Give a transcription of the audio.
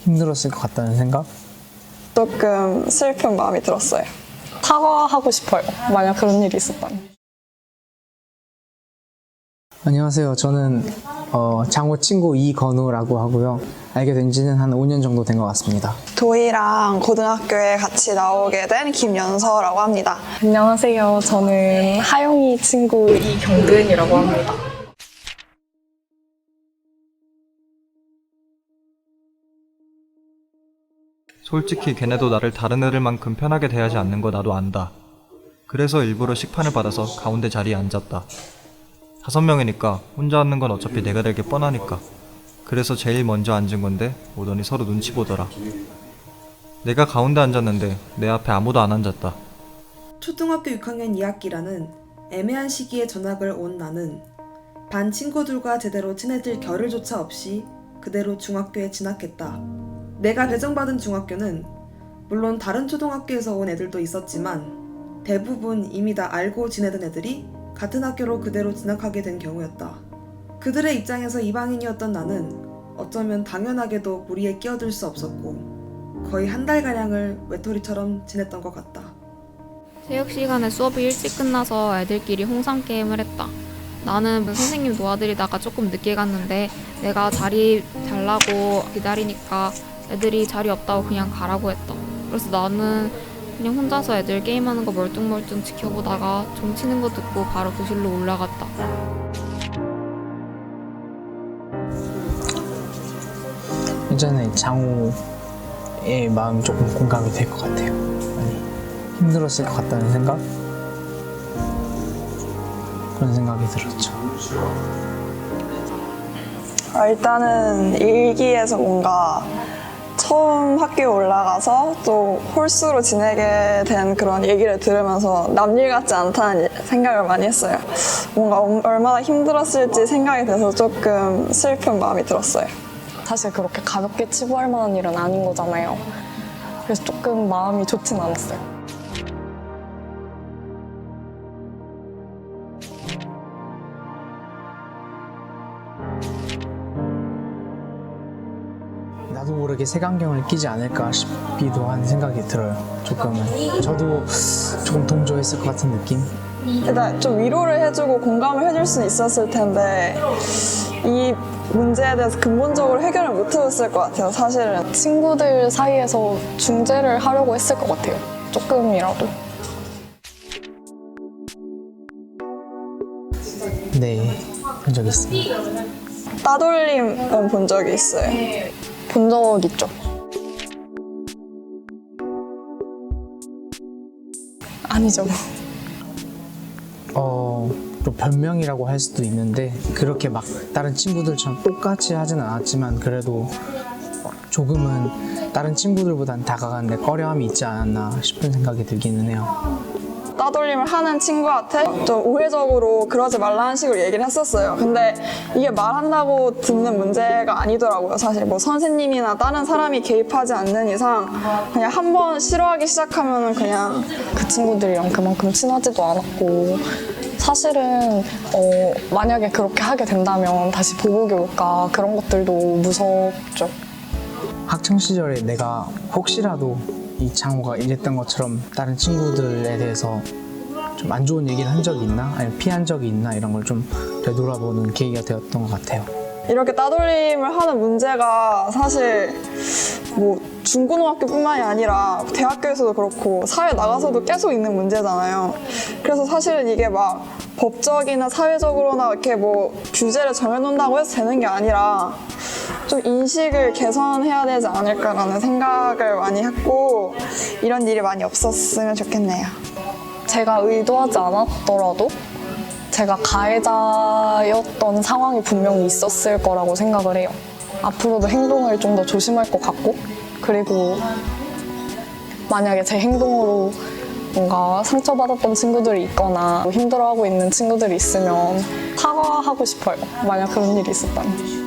힘들었을 것 같다는 생각? 조금 슬픈 마음이 들었어요. 사과하고 싶어요. 만약 그런 일이 있었다면. 안녕하세요. 저는 장호 친구 이건우라고 하고요. 알게 된 지는 한 5년 정도 된 것 같습니다. 도희랑 고등학교에 같이 나오게 된 김연서라고 합니다. 안녕하세요. 저는 하영이 친구 이경근이라고 합니다. 솔직히 걔네도 나를 다른 애들만큼 편하게 대하지 않는 거 나도 안다. 그래서 일부러 식판을 받아서 가운데 자리에 앉았다. 5명이니까 혼자 앉는 건 어차피 내가 될 게 뻔하니까. 그래서 제일 먼저 앉은 건데 오더니 서로 눈치 보더라. 내가 가운데 앉았는데 내 앞에 아무도 안 앉았다. 초등학교 6학년 2학기라는 애매한 시기에 전학을 온 나는 반 친구들과 제대로 친해질 겨를조차 없이 그대로 중학교에 진학했다. 내가 배정받은 중학교는 물론 다른 초등학교에서 온 애들도 있었지만 대부분 이미 다 알고 지내던 애들이 같은 학교로 그대로 진학하게 된 경우였다. 그들의 입장에서 이방인이었던 나는 어쩌면 당연하게도 무리에 끼어들 수 없었고 거의 한 달가량을 외톨이처럼 지냈던 것 같다. 체육 시간에 수업이 일찍 끝나서 애들끼리 홍삼 게임을 했다. 나는 선생님 도와드리다가 조금 늦게 갔는데 내가 자리 달라고 기다리니까 애들이 자리 없다고 그냥 가라고 했다. 그래서 나는 그냥 혼자서 애들 게임하는 거 멀뚱멀뚱 지켜보다가 종 치는 거 듣고 바로 교실로 올라갔다. 예전에 장호의 마음이 조금 공감이 될 것 같아요. 많이 힘들었을 것 같다는 생각? 그런 생각이 들었죠. 일단은 일기에서 뭔가 처음 학교에 올라가서 또 홀수로 지내게 된 그런 얘기를 들으면서 남일 같지 않다는 생각을 많이 했어요. 뭔가 얼마나 힘들었을지 생각이 돼서 조금 슬픈 마음이 들었어요. 사실 그렇게 가볍게 치부할 만한 일은 아닌 거잖아요. 그래서 조금 마음이 좋진 않았어요. 나도 모르게 색안경을 끼지 않을까 싶기도 한 생각이 들어요. 조금은. 저도 조금 동조했을 것 같은 느낌? 일단 좀 위로를 해주고 공감을 해줄 수는 있었을 텐데 이 문제에 대해서 근본적으로 해결을 못 해줬을 것 같아요, 사실은. 친구들 사이에서 중재를 하려고 했을 것 같아요. 조금이라도. 네, 본 적 있습니다. 따돌림은 본 적이 있어요. 본 적 있죠. 아니죠. 좀 변명이라고 할 수도 있는데 그렇게 막 다른 친구들처럼 똑같이 하진 않았지만 그래도 조금은 다른 친구들보단 다가가는데 꺼려함이 있지 않았나 싶은 생각이 들기는 해요. 따돌림을 하는 친구한테 좀 우회적으로 그러지 말라는 식으로 얘기를 했었어요. 근데 이게 말한다고 듣는 문제가 아니더라고요. 사실 뭐 선생님이나 다른 사람이 개입하지 않는 이상 그냥 한번 싫어하기 시작하면 그냥 그 친구들이랑 그만큼 친하지도 않았고 사실은 만약에 그렇게 하게 된다면 다시 보복이 올까 그런 것들도 무섭죠. 학창시절에 내가 혹시라도 이 장호가 이랬던 것처럼 다른 친구들에 대해서 좀 안 좋은 얘기를 한 적이 있나? 아니면 피한 적이 있나? 이런 걸 좀 되돌아보는 계기가 되었던 것 같아요. 이렇게 따돌림을 하는 문제가 사실 뭐 중고등학교뿐만이 아니라 대학교에서도 그렇고 사회 나가서도 계속 있는 문제잖아요. 그래서 사실은 이게 막 법적이나 사회적으로나 이렇게 뭐 규제를 정해놓는다고 해서 되는 게 아니라 좀 인식을 개선해야 되지 않을까라는 생각을 많이 했고 이런 일이 많이 없었으면 좋겠네요. 제가 의도하지 않았더라도 제가 가해자였던 상황이 분명히 있었을 거라고 생각을 해요. 앞으로도 행동을 좀 더 조심할 것 같고 그리고 만약에 제 행동으로 뭔가 상처받았던 친구들이 있거나 힘들어하고 있는 친구들이 있으면 사과하고 싶어요. 만약 그런 일이 있었다면.